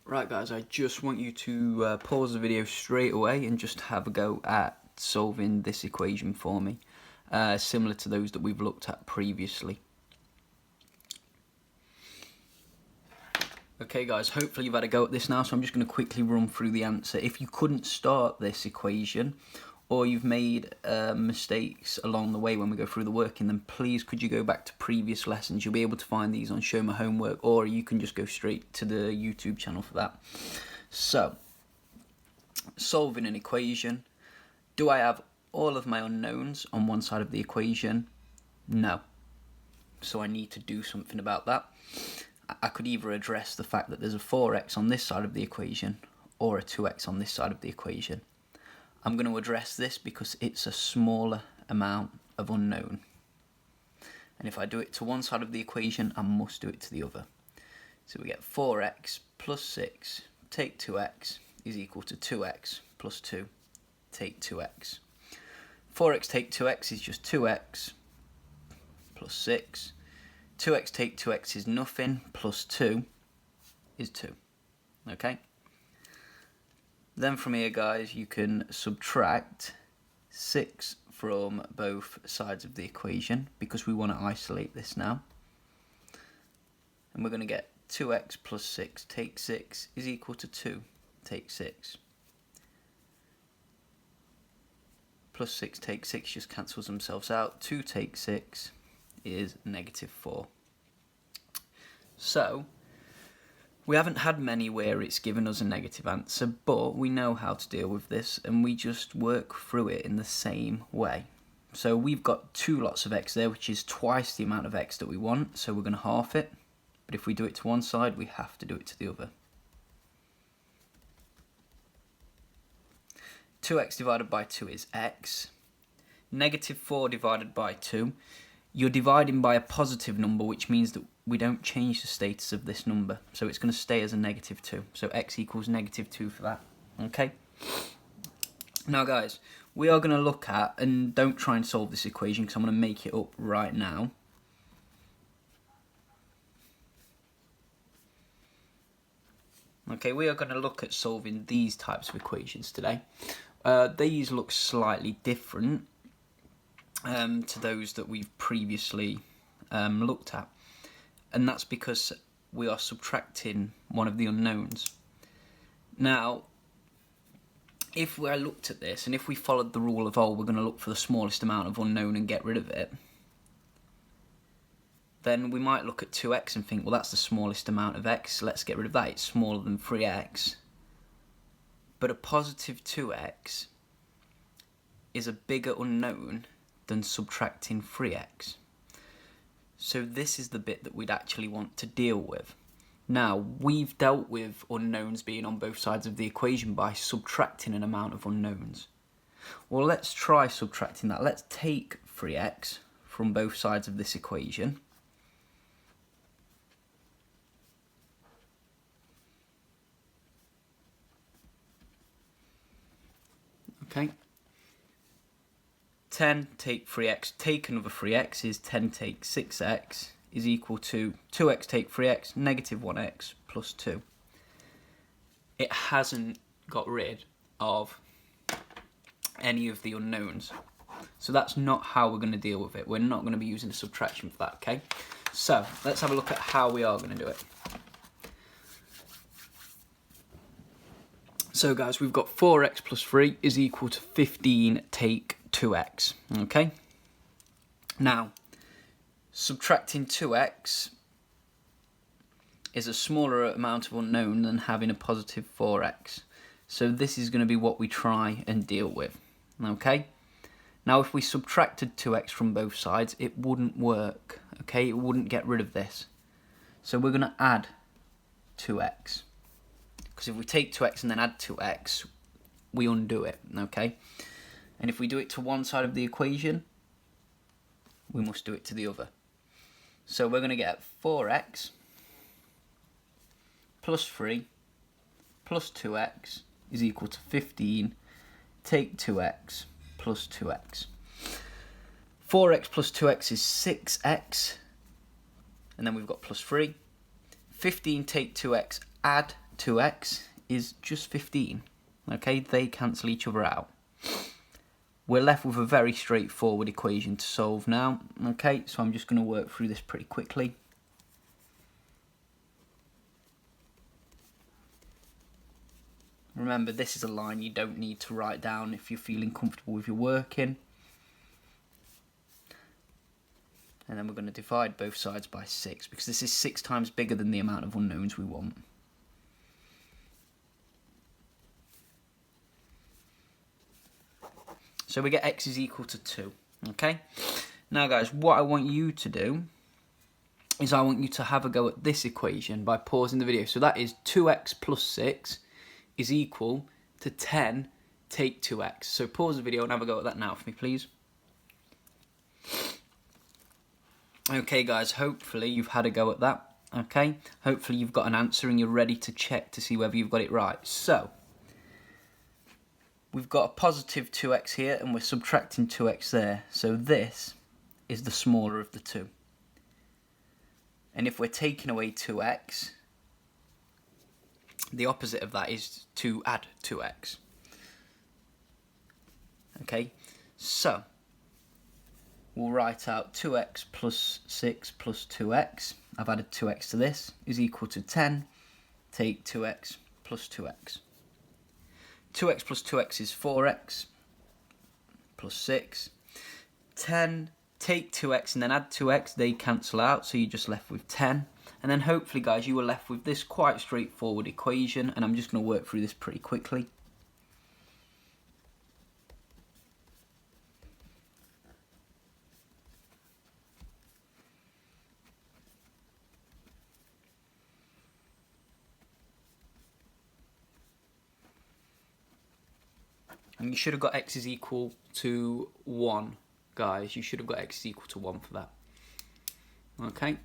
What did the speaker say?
Right guys, I just want you to pause the video straight away and just have a go at solving this equation for me, similar to those that we've looked at previously. Okay guys, hopefully you've had a go at this now, so I'm just going to quickly run through the answer. If you couldn't start this equation, or you've made mistakes along the way when we go through the working, then please could you go back to previous lessons. You'll be able to find these on Show My Homework, or you can just go straight to the YouTube channel for that. So, solving an equation. Do I have all of my unknowns on one side of the equation? No. So I need to do something about that. I could either address the fact that there's a 4x on this side of the equation, or a 2x on this side of the equation. I'm going to address this because it's a smaller amount of unknown. And if I do it to one side of the equation, I must do it to the other. So we get 4x plus 6 take 2x is equal to 2x plus 2 take 2x. 4x take 2x is just 2x plus 6. 2x take 2x is nothing, plus 2 is 2. Okay? Then from here, guys, you can subtract 6 from both sides of the equation because we want to isolate this now. And we're going to get 2x plus 6 take 6 is equal to 2 take 6. Plus 6 take 6 just cancels themselves out. 2 take 6 is -4. So, we haven't had many where it's given us a negative answer, but we know how to deal with this, and we just work through it in the same way. So we've got 2 lots of x there, which is twice the amount of x that we want, so we're going to half it. But if we do it to one side, we have to do it to the other. 2x divided by 2 is x. -4 divided by 2. You're dividing by a positive number, which means that we don't change the status of this number. So it's going to stay as a -2. So x equals -2 for that. Okay? Now guys, we are going to look at, and don't try and solve this equation because I'm going to make it up right now. Okay, we are going to look at solving these types of equations today. These look slightly different to those that we've previously looked at, and that's because we are subtracting one of the unknowns. Now, if I looked at this and if we followed the rule of, oh, we're going to look for the smallest amount of unknown and get rid of it, then we might look at 2x and think, well, that's the smallest amount of x, let's get rid of that, it's smaller than 3x. But a positive 2x is a bigger unknown than subtracting 3x. So this is the bit that we'd actually want to deal with. Now, we've dealt with unknowns being on both sides of the equation by subtracting an amount of unknowns. Well, let's try subtracting that. Let's take 3x from both sides of this equation. Okay. 10 take 3x, take another 3x is 10 take 6x is equal to 2x take 3x, -1x plus 2. It hasn't got rid of any of the unknowns. So that's not how we're going to deal with it. We're not going to be using a subtraction for that, okay? So let's have a look at how we are going to do it. So guys, we've got 4x plus 3 is equal to 15 take 2x, okay? Now, subtracting 2x is a smaller amount of unknown than having a positive 4x. So this is going to be what we try and deal with, okay? Now, if we subtracted 2x from both sides, it wouldn't work, okay? It wouldn't get rid of this. So we're going to add 2x. Because if we take 2x and then add 2x, we undo it, okay? And if we do it to one side of the equation, we must do it to the other. So we're going to get 4x plus 3 plus 2x is equal to 15 take 2x plus 2x. 4x plus 2x is 6x, and then we've got plus 3. 15 take 2x, add 2x is just 15. Okay, they cancel each other out. We're left with a very straightforward equation to solve now. Okay, so I'm just going to work through this pretty quickly. Remember, this is a line you don't need to write down if you're feeling comfortable with your working. And then we're going to divide both sides by 6, because this is 6 times bigger than the amount of unknowns we want. So we get x is equal to 2, okay? Now guys, what I want you to do is I want you to have a go at this equation by pausing the video. So that is 2x plus 6 is equal to 10 take 2x. So pause the video and have a go at that now for me, please. Okay guys, hopefully you've had a go at that, okay? Hopefully you've got an answer and you're ready to check to see whether you've got it right. So, we've got a positive 2x here and we're subtracting 2x there. So this is the smaller of the two. And if we're taking away 2x, the opposite of that is to add 2x. Okay, so we'll write out 2x plus 6 plus 2x. I've added 2x to this, is equal to 10. Take 2x plus 2x. 2x plus 2x is 4x plus 6. 10, take 2x and then add 2x, they cancel out, so you're just left with 10. And then hopefully, guys, you were left with this quite straightforward equation, and I'm just going to work through this pretty quickly. And you should have got x is equal to 1, guys. You should have got x is equal to 1 for that. Okay,